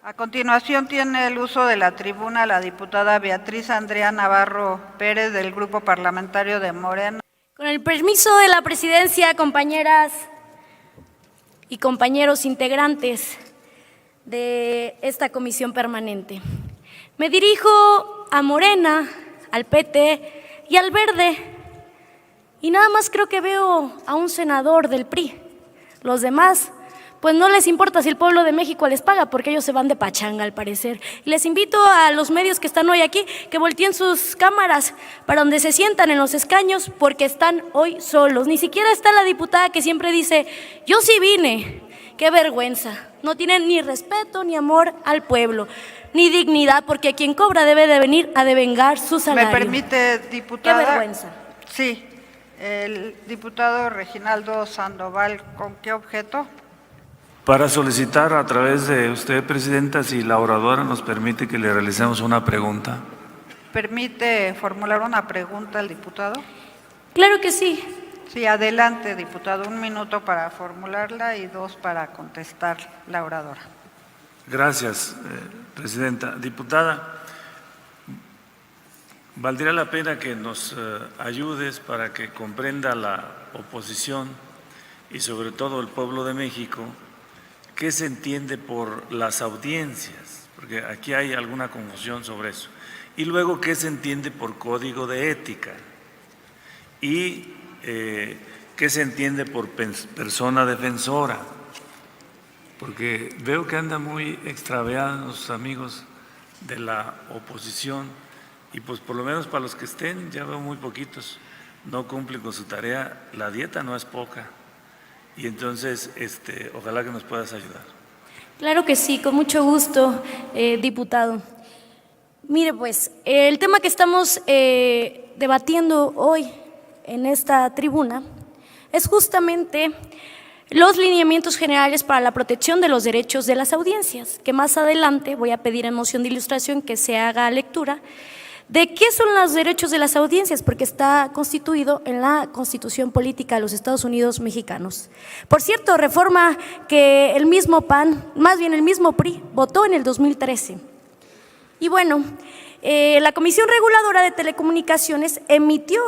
A continuación tiene el uso de la tribuna la diputada Beatriz Andrea Navarro Pérez del Grupo Parlamentario de Morena. Con el permiso de la presidencia, compañeras y compañeros integrantes de esta comisión permanente, me dirijo a Morena, al PT y al Verde, y nada más creo que veo a un senador del PRI. Los demás, pues no les importa si el pueblo de México les paga, porque ellos se van de pachanga al parecer. Y les invito a los medios que están hoy aquí que volteen sus cámaras para donde se sientan en los escaños, porque están hoy solos. Ni siquiera está la diputada que siempre dice, yo sí vine. Qué vergüenza. No tienen ni respeto ni amor al pueblo, ni dignidad, porque quien cobra debe de venir a devengar su salario. ¿Me permite, diputada? Qué vergüenza. Sí. El diputado Reginaldo Sandoval, ¿con qué objeto? Para solicitar a través de usted, presidenta, si la oradora nos permite que le realicemos una pregunta. ¿Permite formular una pregunta al diputado? Claro que sí. Sí, adelante, diputado. 1 minuto para formularla y 2 para contestar la oradora. Gracias, presidenta. Diputada, valdría la pena que nos ayudes para que comprenda la oposición y sobre todo el pueblo de México qué se entiende por las audiencias, porque aquí hay alguna confusión sobre eso. Y luego, ¿qué se entiende por código de ética? Y ¿qué se entiende por persona defensora? Porque veo que andan muy extraviados los amigos de la oposición y pues por lo menos para los que estén, ya veo muy poquitos, no cumplen con su tarea, la dieta no es poca. Y entonces, ojalá que nos puedas ayudar. Claro que sí, con mucho gusto, diputado. Mire, pues, el tema que estamos debatiendo hoy en esta tribuna es justamente los lineamientos generales para la protección de los derechos de las audiencias, que más adelante voy a pedir en moción de ilustración que se haga lectura de qué son los derechos de las audiencias, porque está constituido en la Constitución Política de los Estados Unidos Mexicanos. Por cierto, reforma que el mismo PAN, más bien el mismo PRI, votó en el 2013. Y bueno, la Comisión Reguladora de Telecomunicaciones emitió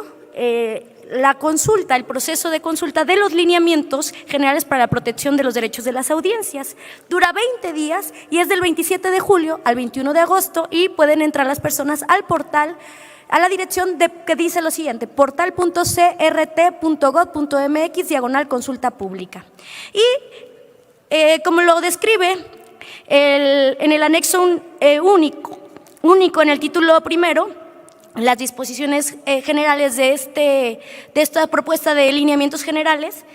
la consulta, el proceso de consulta de los lineamientos generales para la protección de los derechos de las audiencias. Dura 20 días y es del 27 de julio al 21 de agosto y pueden entrar las personas al portal, a la dirección que dice lo siguiente, portal.crt.gov.mx/consulta pública. Y como lo describe en el anexo único en el título primero, las disposiciones generales de esta propuesta de lineamientos generales,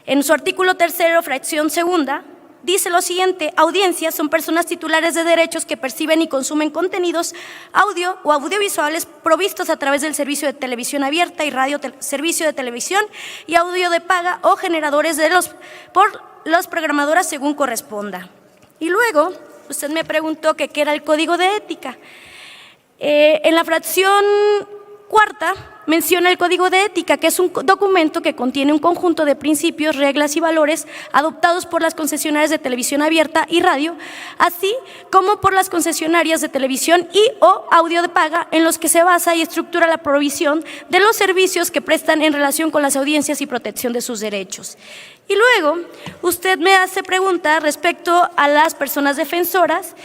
en su artículo 3º, fracción segunda, dice lo siguiente: audiencias son personas titulares de derechos que perciben y consumen contenidos audio o audiovisuales provistos a través del servicio de televisión abierta y radio, servicio de televisión y audio de paga o generadores por las programadoras según corresponda. Y luego, usted me preguntó que qué era el código de ética. En la fracción cuarta menciona el Código de Ética, que es un documento que contiene un conjunto de principios, reglas y valores adoptados por las concesionarias de televisión abierta y radio, así como por las concesionarias de televisión y o audio de paga, en los que se basa y estructura la provisión de los servicios que prestan en relación con las audiencias y protección de sus derechos. Y luego, usted me hace pregunta respecto a las personas defensoras,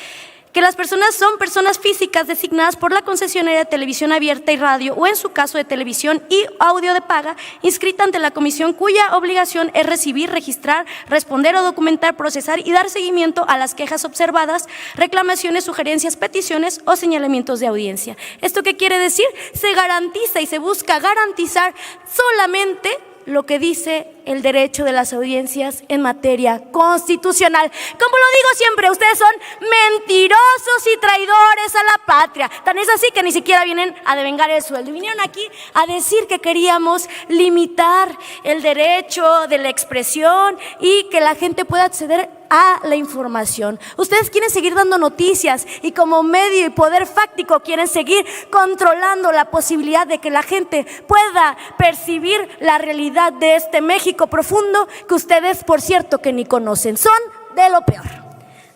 que las personas son personas físicas designadas por la concesionaria de televisión abierta y radio o en su caso de televisión y audio de paga, inscrita ante la comisión cuya obligación es recibir, registrar, responder o documentar, procesar y dar seguimiento a las quejas observadas, reclamaciones, sugerencias, peticiones o señalamientos de audiencia. ¿Esto qué quiere decir? Se garantiza y se busca garantizar solamente lo que dice el derecho de las audiencias en materia constitucional. Como lo digo siempre, ustedes son mentirosos y traidores a la patria. Tan es así que ni siquiera vienen a devengar el sueldo. Vinieron aquí a decir que queríamos limitar el derecho de la expresión y que la gente pueda acceder a la información. Ustedes quieren seguir dando noticias y como medio y poder fáctico quieren seguir controlando la posibilidad de que la gente pueda percibir la realidad de este México profundo que ustedes, por cierto, que ni conocen. Son de lo peor.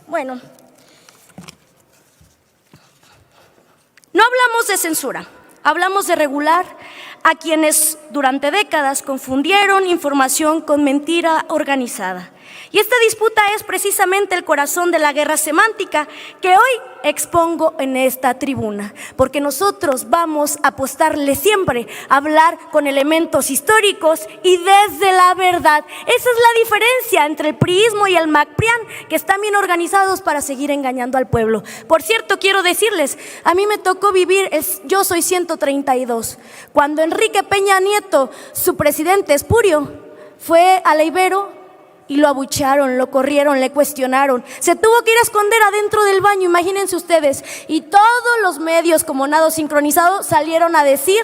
Bueno, No hablamos de censura, hablamos de regular a quienes durante décadas confundieron información con mentira organizada. Y esta disputa es precisamente el corazón de la guerra semántica que hoy expongo en esta tribuna, porque nosotros vamos a apostarle siempre a hablar con elementos históricos y desde la verdad. Esa es la diferencia entre el priismo y el MacPrian, que están bien organizados para seguir engañando al pueblo. Por cierto, quiero decirles, a mí me tocó vivir, yo soy 132, cuando Enrique Peña Nieto, su presidente espurio, fue a la Ibero y lo abuchearon, lo corrieron, le cuestionaron. Se tuvo que ir a esconder adentro del baño, imagínense ustedes. Y todos los medios como Nado Sincronizado salieron a decir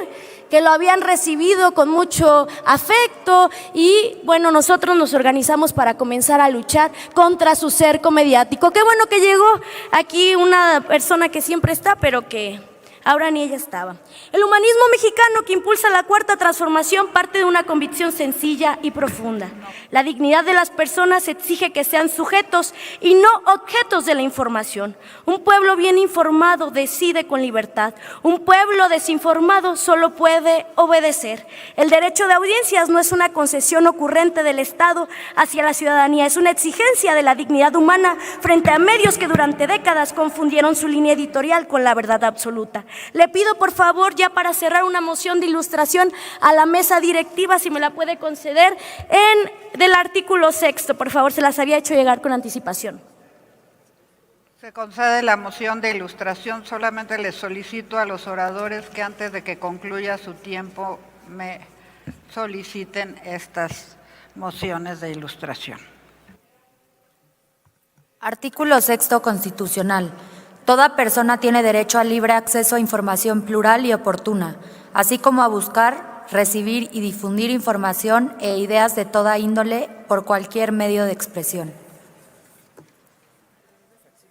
que lo habían recibido con mucho afecto y bueno, nosotros nos organizamos para comenzar a luchar contra su cerco mediático. Qué bueno que llegó aquí una persona que siempre está, pero que ahora ni ella estaba. El humanismo mexicano que impulsa la cuarta transformación parte de una convicción sencilla y profunda. La dignidad de las personas exige que sean sujetos y no objetos de la información. Un pueblo bien informado decide con libertad. Un pueblo desinformado solo puede obedecer. El derecho de audiencias no es una concesión ocurrente del Estado hacia la ciudadanía, es una exigencia de la dignidad humana frente a medios que durante décadas confundieron su línea editorial con la verdad absoluta. Le pido por favor, ya para cerrar, una moción de ilustración a la mesa directiva, si me la puede conceder, del artículo 6º, por favor, se las había hecho llegar con anticipación. Se concede la moción de ilustración. Solamente les solicito a los oradores que antes de que concluya su tiempo me soliciten estas mociones de ilustración. Artículo 6º constitucional. Toda persona tiene derecho al libre acceso a información plural y oportuna, así como a buscar, recibir y difundir información e ideas de toda índole por cualquier medio de expresión.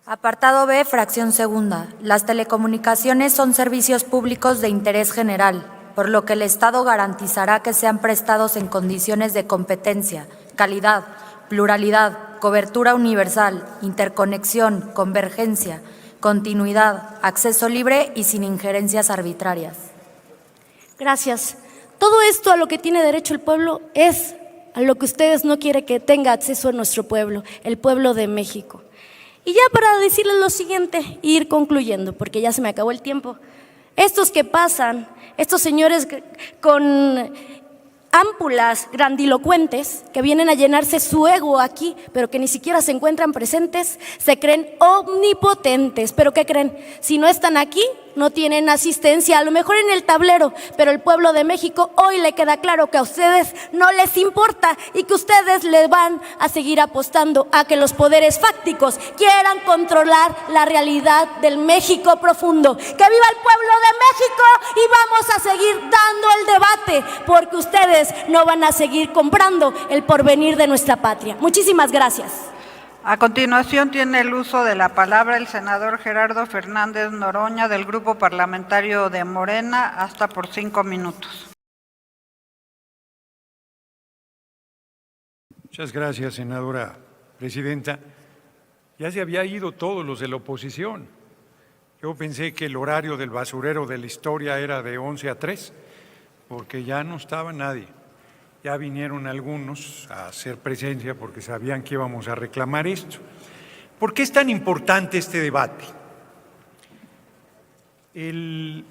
Apartado B, fracción segunda. Las telecomunicaciones son servicios públicos de interés general, por lo que el Estado garantizará que sean prestados en condiciones de competencia, calidad, pluralidad, cobertura universal, interconexión, convergencia, continuidad, acceso libre y sin injerencias arbitrarias. Gracias. Todo esto a lo que tiene derecho el pueblo es a lo que ustedes no quieren que tenga acceso a nuestro pueblo, el pueblo de México. Y ya para decirles lo siguiente e ir concluyendo, porque ya se me acabó el tiempo. Estos que pasan, estos señores con ámpulas grandilocuentes que vienen a llenarse su ego aquí, pero que ni siquiera se encuentran presentes, se creen omnipotentes. ¿Pero qué creen? Si no están aquí, no tienen asistencia, a lo mejor en el tablero, pero el pueblo de México hoy le queda claro que a ustedes no les importa y que ustedes le van a seguir apostando a que los poderes fácticos quieran controlar la realidad del México profundo. ¡Que viva el pueblo de México! Y vamos a seguir dando el debate, porque ustedes no van a seguir comprando el porvenir de nuestra patria. Muchísimas gracias. A continuación tiene el uso de la palabra el senador Gerardo Fernández Noroña del Grupo Parlamentario de Morena, hasta por 5 minutos. Muchas gracias, senadora presidenta. Ya se había ido todos los de la oposición. Yo pensé que el horario del basurero de la historia era de 11 a 3, porque ya no estaba nadie. Ya vinieron algunos a hacer presencia porque sabían que íbamos a reclamar esto. ¿Por qué es tan importante este debate? El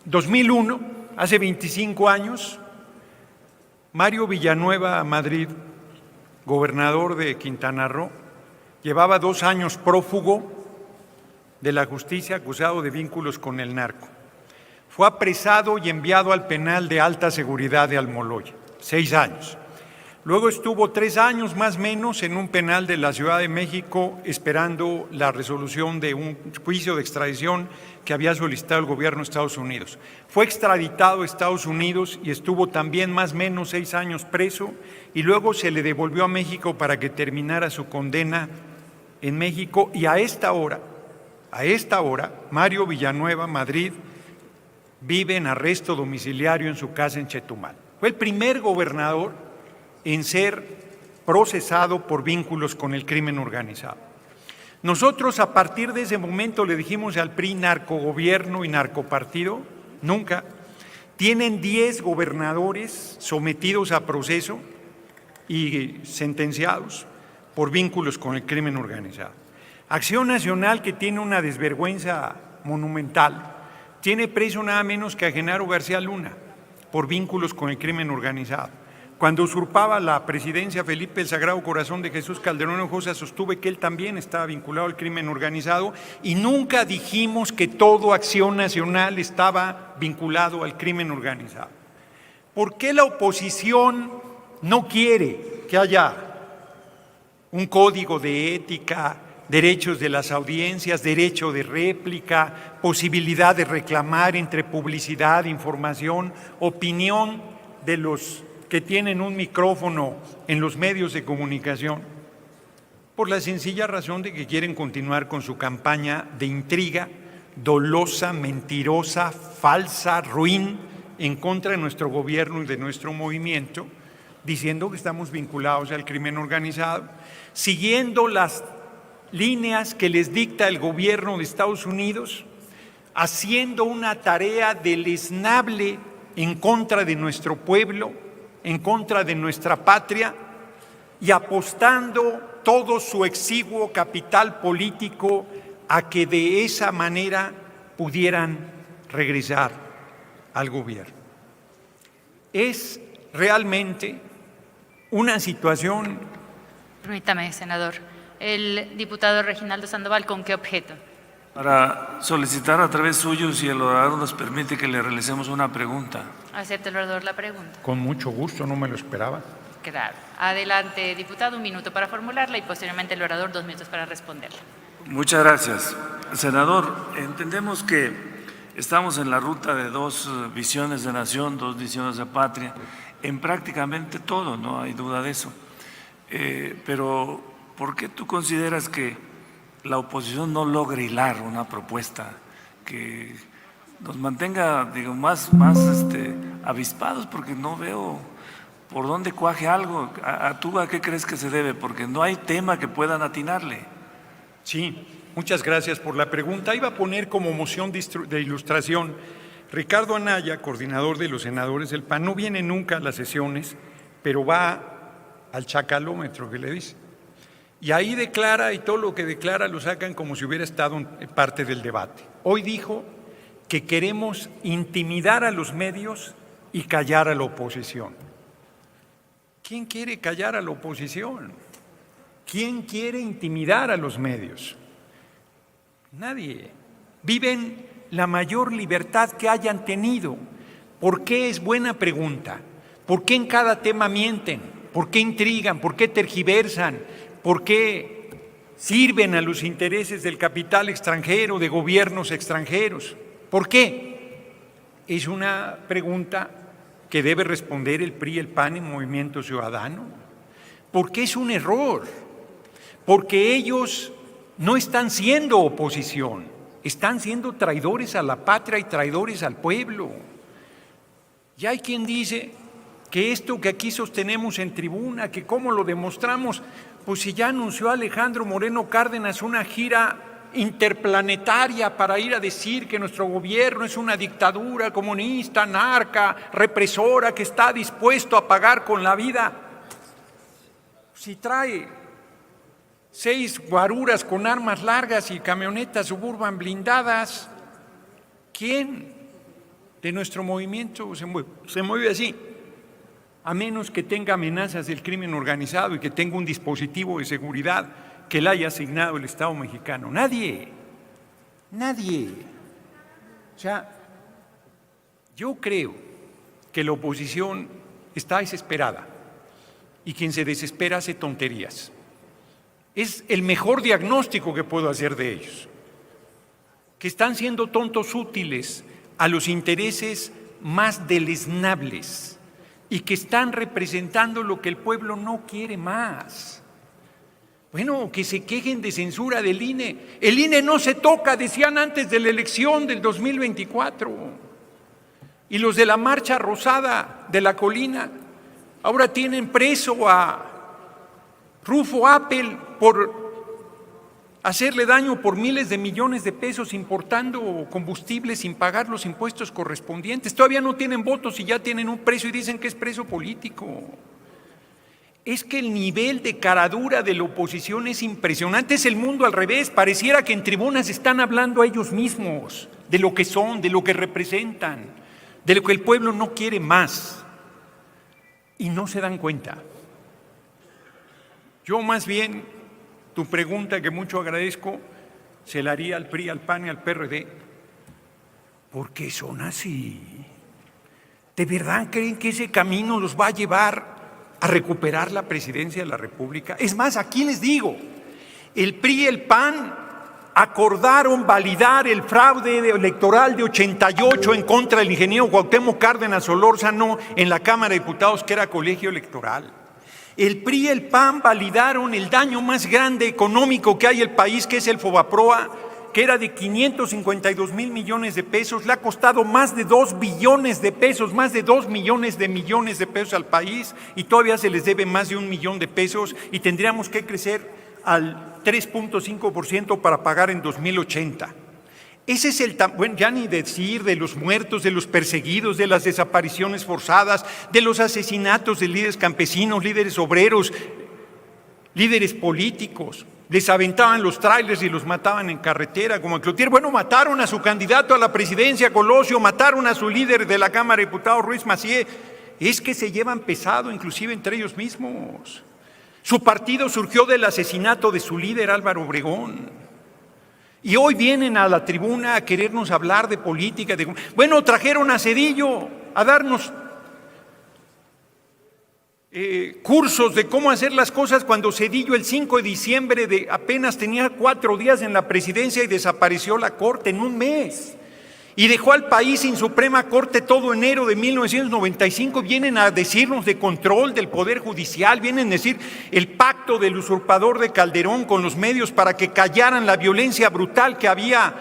2001, hace 25 años, Mario Villanueva Madrid, gobernador de Quintana Roo, llevaba 2 años prófugo de la justicia acusado de vínculos con el narco. Fue apresado y enviado al penal de alta seguridad de Almoloya. 6 años. Luego estuvo 3 años más o menos en un penal de la Ciudad de México esperando la resolución de un juicio de extradición que había solicitado el gobierno de Estados Unidos. Fue extraditado a Estados Unidos y estuvo también más o menos 6 años preso y luego se le devolvió a México para que terminara su condena en México y a esta hora, Mario Villanueva Madrid vive en arresto domiciliario en su casa en Chetumal. Fue el primer gobernador en ser procesado por vínculos con el crimen organizado. Nosotros a partir de ese momento le dijimos al PRI narcogobierno y narcopartido, nunca. Tienen 10 gobernadores sometidos a proceso y sentenciados por vínculos con el crimen organizado. Acción Nacional, que tiene una desvergüenza monumental, tiene preso nada menos que a Genaro García Luna por vínculos con el crimen organizado. Cuando usurpaba la presidencia Felipe el Sagrado Corazón de Jesús Calderón Hinojosa, sostuve que él también estaba vinculado al crimen organizado y nunca dijimos que todo Acción Nacional estaba vinculado al crimen organizado. ¿Por qué la oposición no quiere que haya un código de ética, derechos de las audiencias, derecho de réplica, posibilidad de reclamar entre publicidad, información, opinión de los que tienen un micrófono en los medios de comunicación? Por la sencilla razón de que quieren continuar con su campaña de intriga, dolosa, mentirosa, falsa, ruin, en contra de nuestro gobierno y de nuestro movimiento, diciendo que estamos vinculados al crimen organizado, siguiendo las líneas que les dicta el gobierno de Estados Unidos, haciendo una tarea deleznable en contra de nuestro pueblo, en contra de nuestra patria y apostando todo su exiguo capital político a que de esa manera pudieran regresar al gobierno. Es realmente una situación. Permítame, senador. El diputado Reginaldo Sandoval, ¿con qué objeto? Para solicitar a través suyo, si el orador nos permite, que le realicemos una pregunta. ¿Acepta el orador la pregunta? Con mucho gusto, no me lo esperaba. Claro. Adelante, diputado, 1 minuto para formularla y posteriormente el orador 2 minutos para responderla. Muchas gracias. Senador, entendemos que estamos en la ruta de 2 visiones de nación, 2 visiones de patria, en prácticamente todo, no hay duda de eso. Pero, ¿por qué tú consideras que la oposición no logra hilar una propuesta que nos mantenga, digo, más avispados? Porque no veo por dónde cuaje algo. ¿Tú a qué crees que se debe? Porque no hay tema que puedan atinarle. Sí, muchas gracias por la pregunta. Iba a poner como moción de ilustración: Ricardo Anaya, coordinador de los senadores del PAN, no viene nunca a las sesiones, pero va al chacalómetro que le dice. Y ahí declara, y todo lo que declara lo sacan como si hubiera estado en parte del debate. Hoy dijo que queremos intimidar a los medios y callar a la oposición. ¿Quién quiere callar a la oposición? ¿Quién quiere intimidar a los medios? Nadie. Viven la mayor libertad que hayan tenido. ¿Por qué? Es buena pregunta. ¿Por qué en cada tema mienten? ¿Por qué intrigan? ¿Por qué tergiversan? ¿Por qué sirven a los intereses del capital extranjero, de gobiernos extranjeros? ¿Por qué? Es una pregunta que debe responder el PRI, el PAN y Movimiento Ciudadano. Porque es un error. Porque ellos no están siendo oposición, están siendo traidores a la patria y traidores al pueblo. Y hay quien dice que esto que aquí sostenemos en tribuna, que cómo lo demostramos, pues si ya anunció Alejandro Moreno Cárdenas una gira interplanetaria para ir a decir que nuestro gobierno es una dictadura comunista, narca, represora, que está dispuesto a pagar con la vida. Si trae 6 guaruras con armas largas y camionetas Suburban blindadas, ¿quién de nuestro movimiento se mueve así? A menos que tenga amenazas del crimen organizado y que tenga un dispositivo de seguridad que le haya asignado el Estado mexicano. Nadie. O sea, yo creo que la oposición está desesperada y quien se desespera hace tonterías. Es el mejor diagnóstico que puedo hacer de ellos, que están siendo tontos útiles a los intereses más deleznables y que están representando lo que el pueblo no quiere más. Bueno, que se quejen de censura del INE. El INE no se toca, decían antes de la elección del 2024. Y los de la Marcha Rosada de la Colina ahora tienen preso a Rufo Appel por hacerle daño por miles de millones de pesos importando combustible sin pagar los impuestos correspondientes. Todavía no tienen votos y ya tienen un precio y dicen que es preso político. Es que el nivel de caradura de la oposición es impresionante, es el mundo al revés. Pareciera que en tribunas están hablando a ellos mismos de lo que son, de lo que representan, de lo que el pueblo no quiere más y no se dan cuenta. Yo más bien, tu pregunta que mucho agradezco, se la haría al PRI, al PAN y al PRD. ¿Por qué son así? ¿De verdad creen que ese camino los va a llevar a recuperar la presidencia de la República? Es más, aquí les digo, el PRI y el PAN acordaron validar el fraude electoral de 88 en contra del ingeniero Cuauhtémoc Cárdenas Solórzano en la Cámara de Diputados, que era colegio electoral. El PRI y el PAN validaron el daño más grande económico que hay en el país, que es el Fobaproa, que era de 552 mil millones de pesos, le ha costado más de 2 billones de pesos, más de 2 millones de pesos al país, y todavía se les debe más de 1 millón de pesos y tendríamos que crecer al 3.5% para pagar en 2080. Ese es el, bueno, ya ni decir de los muertos, de los perseguidos, de las desapariciones forzadas, de los asesinatos de líderes campesinos, líderes obreros, líderes políticos. Les aventaban los tráilers y los mataban en carretera, como a Cloutier. Bueno, mataron a su candidato a la presidencia, Colosio, mataron a su líder de la Cámara de Diputados, Ruiz Massieu. Es que se llevan pesado, inclusive entre ellos mismos. Su partido surgió del asesinato de su líder, Álvaro Obregón. Y hoy vienen a la tribuna a querernos hablar de política. Bueno, trajeron a Zedillo a darnos cursos de cómo hacer las cosas cuando Zedillo el 5 de diciembre apenas tenía 4 días en la presidencia y desapareció la Corte en un mes y dejó al país sin Suprema Corte todo enero de 1995. Vienen a decirnos de control del Poder Judicial, vienen a decir el pacto del usurpador de Calderón con los medios para que callaran la violencia brutal que había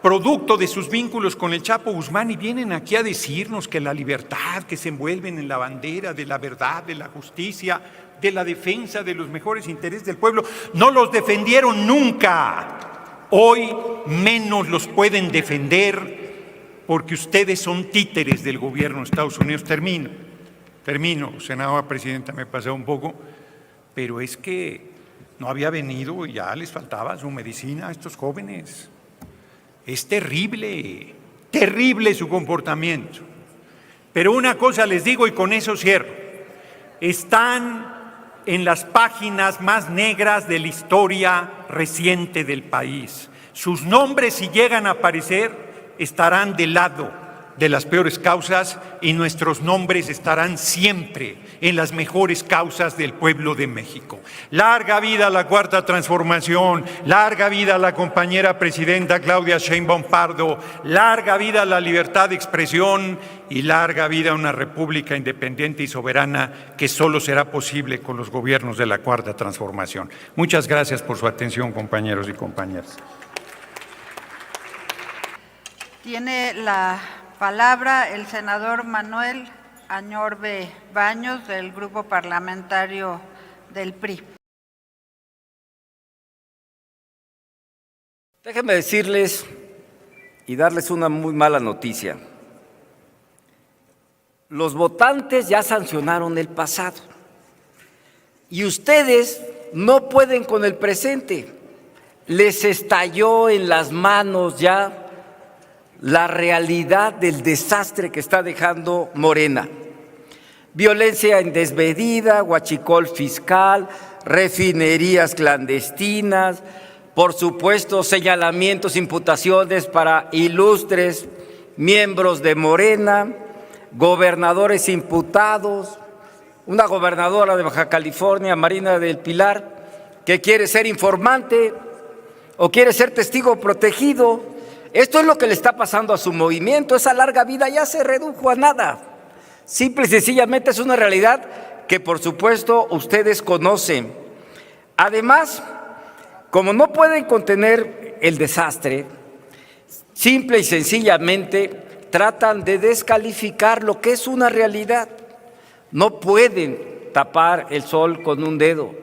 producto de sus vínculos con el Chapo Guzmán, y vienen aquí a decirnos que la libertad, que se envuelven en la bandera de la verdad, de la justicia, de la defensa de los mejores intereses del pueblo. No los defendieron nunca. Hoy menos los pueden defender porque ustedes son títeres del gobierno de Estados Unidos. Termino, senadora presidenta, me he pasado un poco, pero es que no había venido y ya les faltaba su medicina a estos jóvenes. Es terrible, terrible su comportamiento. Pero una cosa les digo y con eso cierro. Están en las páginas más negras de la historia reciente del país. Sus nombres, si llegan a aparecer, estarán del lado de las peores causas y nuestros nombres estarán siempre en las mejores causas del pueblo de México. Larga vida a la Cuarta Transformación, larga vida a la compañera presidenta Claudia Sheinbaum Pardo, larga vida a la libertad de expresión y larga vida a una república independiente y soberana que solo será posible con los gobiernos de la Cuarta Transformación. Muchas gracias por su atención, compañeros y compañeras. Tiene la palabra el senador Manuel Añorbe Baños, del Grupo Parlamentario del PRI. Déjenme decirles y darles una muy mala noticia. Los votantes ya sancionaron el pasado y ustedes no pueden con el presente. Les estalló en las manos ya la realidad del desastre que está dejando Morena. Violencia indesmedida, huachicol fiscal, refinerías clandestinas, por supuesto señalamientos, imputaciones para ilustres miembros de Morena, gobernadores imputados, una gobernadora de Baja California, Marina del Pilar, que quiere ser informante o quiere ser testigo protegido. Esto es lo que le está pasando a su movimiento. Esa larga vida ya se redujo a nada. Simple y sencillamente es una realidad que, por supuesto, ustedes conocen. Además, como no pueden contener el desastre, simple y sencillamente tratan de descalificar lo que es una realidad. No pueden tapar el sol con un dedo.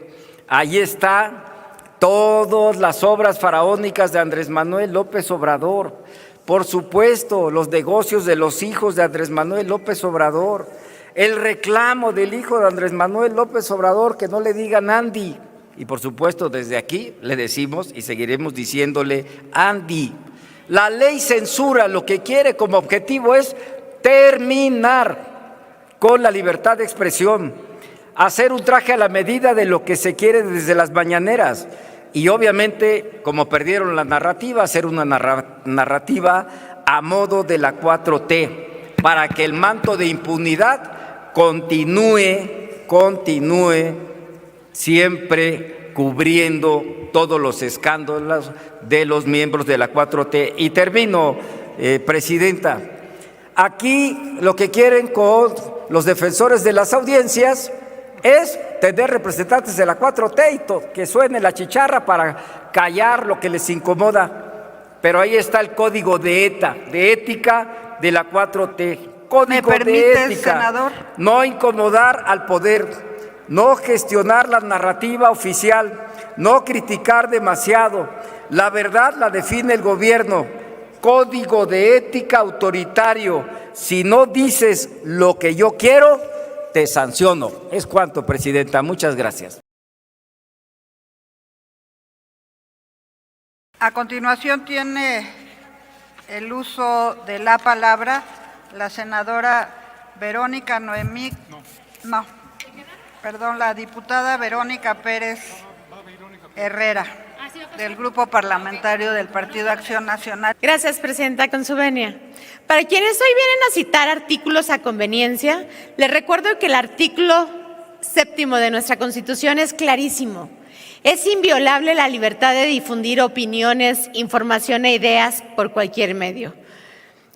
Ahí está todas las obras faraónicas de Andrés Manuel López Obrador, por supuesto, los negocios de los hijos de Andrés Manuel López Obrador, el reclamo del hijo de Andrés Manuel López Obrador, que no le digan Andy, y por supuesto desde aquí le decimos y seguiremos diciéndole Andy. La ley censura lo que quiere como objetivo es terminar con la libertad de expresión, hacer un traje a la medida de lo que se quiere desde las mañaneras y obviamente, como perdieron la narrativa, hacer una narrativa a modo de la 4T para que el manto de impunidad continúe siempre cubriendo todos los escándalos de los miembros de la 4T. Y termino, Presidenta. Aquí lo que quieren con los defensores de las audiencias es tener representantes de la 4T y que suene la chicharra para callar lo que les incomoda. Pero ahí está el código de ética de la 4T. Código ¿Me permite, de ética, senador? no incomodar al poder, no gestionar la narrativa oficial, no criticar demasiado. La verdad la define el gobierno. Código de ética autoritario. Si no dices lo que yo quiero, te sanciono. Es cuanto, Presidenta. Muchas gracias. A continuación tiene el uso de la palabra la senadora Verónica Noemí, la diputada Verónica Pérez Herrera, del Grupo Parlamentario del Partido Acción Nacional. Gracias, Presidenta, con su venia. Para quienes hoy vienen a citar artículos a conveniencia, les recuerdo que el artículo 7º de nuestra Constitución es clarísimo. Es inviolable la libertad de difundir opiniones, información e ideas por cualquier medio.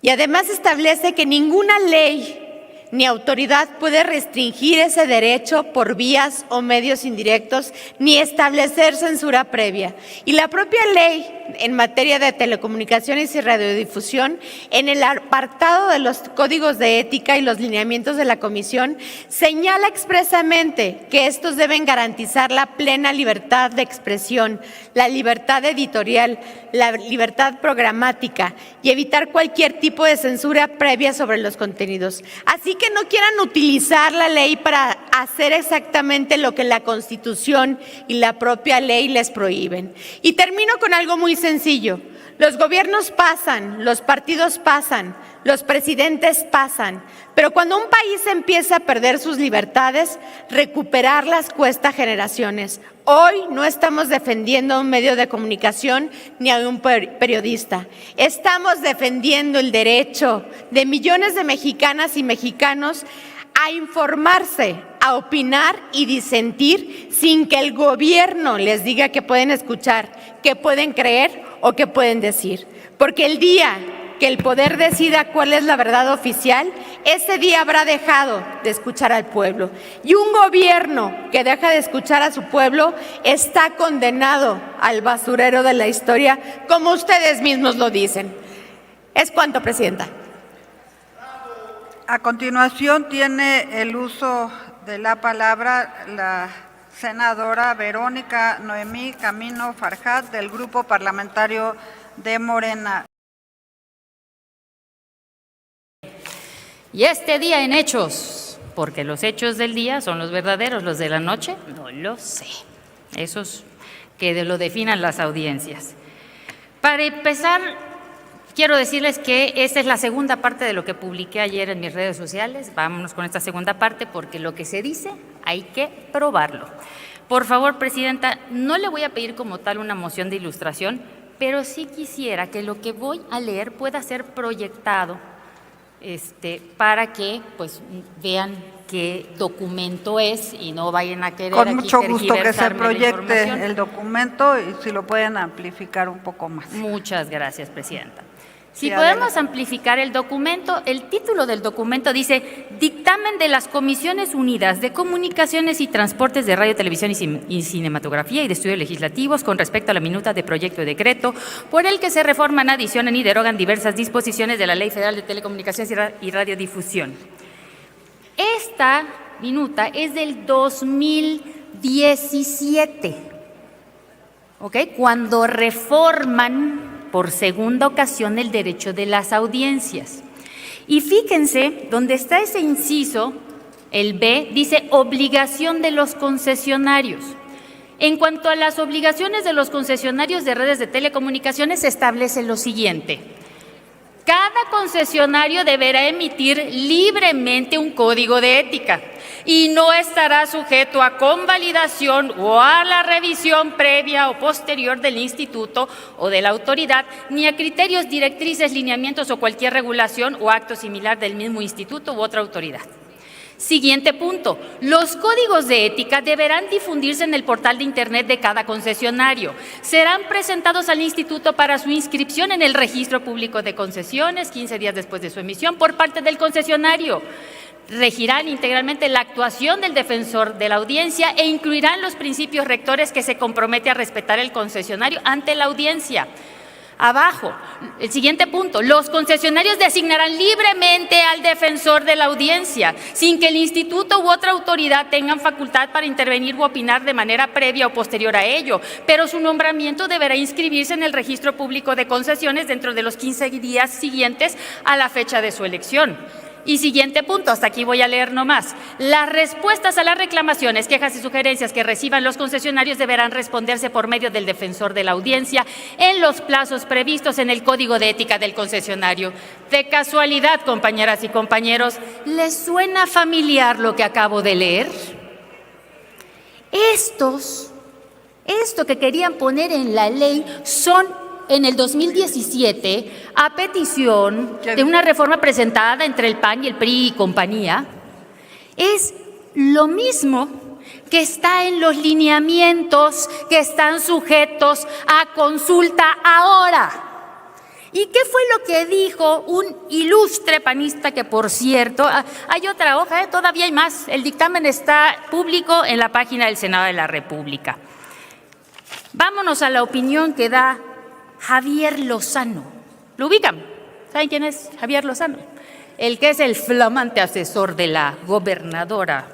Y además establece que ninguna ley ni autoridad puede restringir ese derecho por vías o medios indirectos ni establecer censura previa. Y la propia ley en materia de telecomunicaciones y radiodifusión, en el apartado de los códigos de ética y los lineamientos de la Comisión, señala expresamente que estos deben garantizar la plena libertad de expresión, la libertad editorial, la libertad programática y evitar cualquier tipo de censura previa sobre los contenidos. Así que no quieran utilizar la ley para hacer exactamente lo que la Constitución y la propia ley les prohíben. Y termino con algo muy sencillo. Los gobiernos pasan, los partidos pasan, los presidentes pasan, pero cuando un país empieza a perder sus libertades, recuperarlas cuesta generaciones. Hoy no estamos defendiendo a un medio de comunicación ni a un periodista. Estamos defendiendo el derecho de millones de mexicanas y mexicanos a informarse, a opinar y disentir sin que el gobierno les diga que pueden escuchar, que pueden creer o que pueden decir. Porque el día que el poder decida cuál es la verdad oficial, ese día habrá dejado de escuchar al pueblo. Y un gobierno que deja de escuchar a su pueblo está condenado al basurero de la historia, como ustedes mismos lo dicen. Es cuanto, Presidenta. A continuación tiene el uso de la palabra la senadora Verónica Noemí Camino Farjat, del Grupo Parlamentario de Morena. Y este día en hechos, porque los hechos del día son los verdaderos, los de la noche, no lo sé. Esos que lo definan las audiencias. Para empezar, quiero decirles que esta es la segunda parte de lo que publiqué ayer en mis redes sociales. Vámonos con esta segunda parte porque lo que se dice hay que probarlo. Por favor, Presidenta, no le voy a pedir como tal una moción de ilustración, pero sí quisiera que lo que voy a leer pueda ser proyectado para que pues vean qué documento es y no vayan a querer Con aquí mucho gusto que se tergiversarme la proyecte información. el documento y si lo pueden amplificar un poco más. Muchas gracias, Presidenta. Si Sí, podemos adelante. amplificar el documento, el título del documento dice Dictamen de las Comisiones Unidas de Comunicaciones y Transportes de Radio, Televisión y Cinematografía y de Estudios Legislativos con respecto a la minuta de proyecto de decreto por el que se reforman, adicionan y derogan diversas disposiciones de la Ley Federal de Telecomunicaciones y Radiodifusión. Esta minuta es del 2017. ¿ok? Cuando reforman por segunda ocasión el derecho de las audiencias. Y fíjense, donde está ese inciso, el B, dice obligación de los concesionarios. En cuanto a las obligaciones de los concesionarios de redes de telecomunicaciones, se establece lo siguiente. Cada concesionario deberá emitir libremente un código de ética y no estará sujeto a convalidación o a la revisión previa o posterior del instituto o de la autoridad, ni a criterios, directrices, lineamientos o cualquier regulación o acto similar del mismo instituto u otra autoridad. Siguiente punto. Los códigos de ética deberán difundirse en el portal de Internet de cada concesionario. Serán presentados al instituto para su inscripción en el registro público de concesiones 15 días después de su emisión por parte del concesionario. Regirán integralmente la actuación del defensor de la audiencia e incluirán los principios rectores que se compromete a respetar el concesionario ante la audiencia. Abajo, el siguiente punto, los concesionarios designarán libremente al defensor de la audiencia, sin que el instituto u otra autoridad tengan facultad para intervenir u opinar de manera previa o posterior a ello, pero su nombramiento deberá inscribirse en el registro público de concesiones dentro de los 15 días siguientes a la fecha de su elección. Y siguiente punto, hasta aquí voy a leer nomás. Las respuestas a las reclamaciones, quejas y sugerencias que reciban los concesionarios deberán responderse por medio del defensor de la audiencia en los plazos previstos en el Código de Ética del concesionario. De casualidad, compañeras y compañeros, ¿les suena familiar lo que acabo de leer? Esto que querían poner en la ley son en el 2017, a petición de una reforma presentada entre el PAN y el PRI y compañía, es lo mismo que está en los lineamientos que están sujetos a consulta ahora. ¿Y qué fue lo que dijo un ilustre panista que, por cierto, hay otra hoja, todavía hay más, el dictamen está público en la página del Senado de la República? Vámonos a la opinión que da Javier Lozano. ¿Lo ubican? ¿Saben quién es Javier Lozano? El que es el flamante asesor de la gobernadora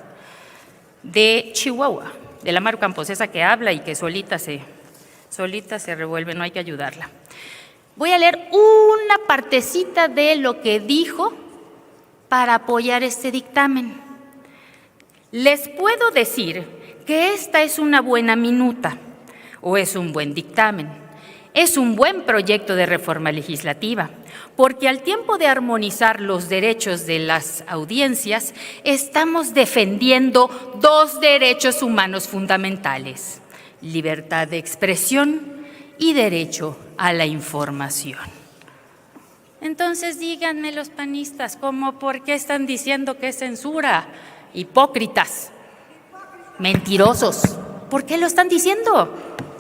de Chihuahua, de la Maru Campos, esa que habla y que solita se revuelve, no hay que ayudarla. Voy a leer una partecita de lo que dijo para apoyar este dictamen. Les puedo decir que esta es una buena minuta o es un buen dictamen. Es un buen proyecto de reforma legislativa, porque al tiempo de armonizar los derechos de las audiencias, estamos defendiendo dos derechos humanos fundamentales: libertad de expresión y derecho a la información. Entonces díganme los panistas, ¿por qué están diciendo que es censura? Hipócritas, mentirosos. ¿Por qué lo están diciendo?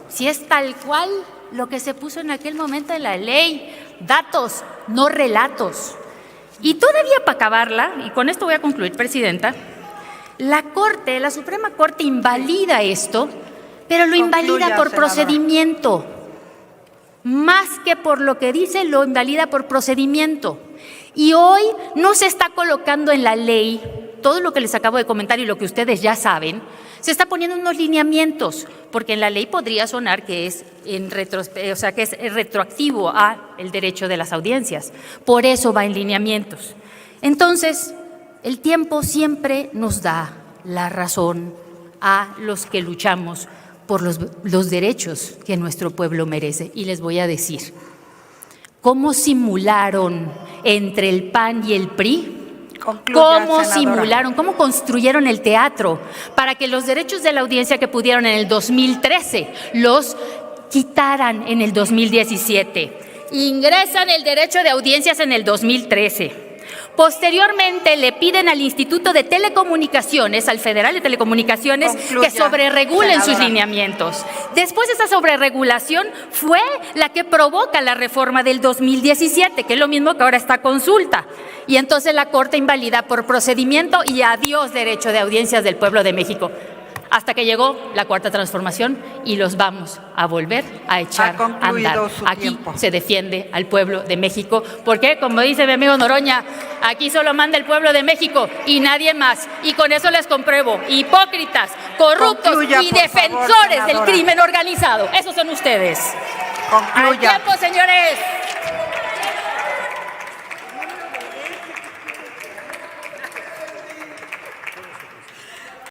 Si es tal cual lo que se puso en aquel momento en la ley, datos, no relatos. Y todavía para acabarla, y con esto voy a concluir, Presidenta, la Suprema Corte invalida esto, pero lo invalida por procedimiento. Más que por lo que dice, lo invalida por procedimiento. Y hoy no se está colocando en la ley todo lo que les acabo de comentar y lo que ustedes ya saben. Se está poniendo unos lineamientos, porque en la ley podría sonar que es retroactivo a el derecho de las audiencias. Por eso va en lineamientos. Entonces, el tiempo siempre nos da la razón a los que luchamos por los derechos que nuestro pueblo merece. Y les voy a decir, ¿cómo simularon entre el PAN y el PRI? ¿Cómo simularon, cómo construyeron el teatro para que los derechos de la audiencia que pudieron en el 2013 los quitaran en el 2017? Ingresan el derecho de audiencias en el 2013. Posteriormente le piden al Instituto de Telecomunicaciones, al Federal de Telecomunicaciones, que sobreregulen sus lineamientos. Después esa sobreregulación fue la que provoca la reforma del 2017, que es lo mismo que ahora está a consulta. Y entonces la Corte invalida por procedimiento y adiós derecho de audiencias del pueblo de México. hasta que llegó la Cuarta Transformación y los vamos a volver a echar a andar. Aquí se defiende al pueblo de México, porque como dice mi amigo Noroña, aquí solo manda el pueblo de México y nadie más. Y con eso les compruebo, hipócritas, corruptos y defensores del crimen organizado. Esos son ustedes. Concluya. ¡Al tiempo, señores!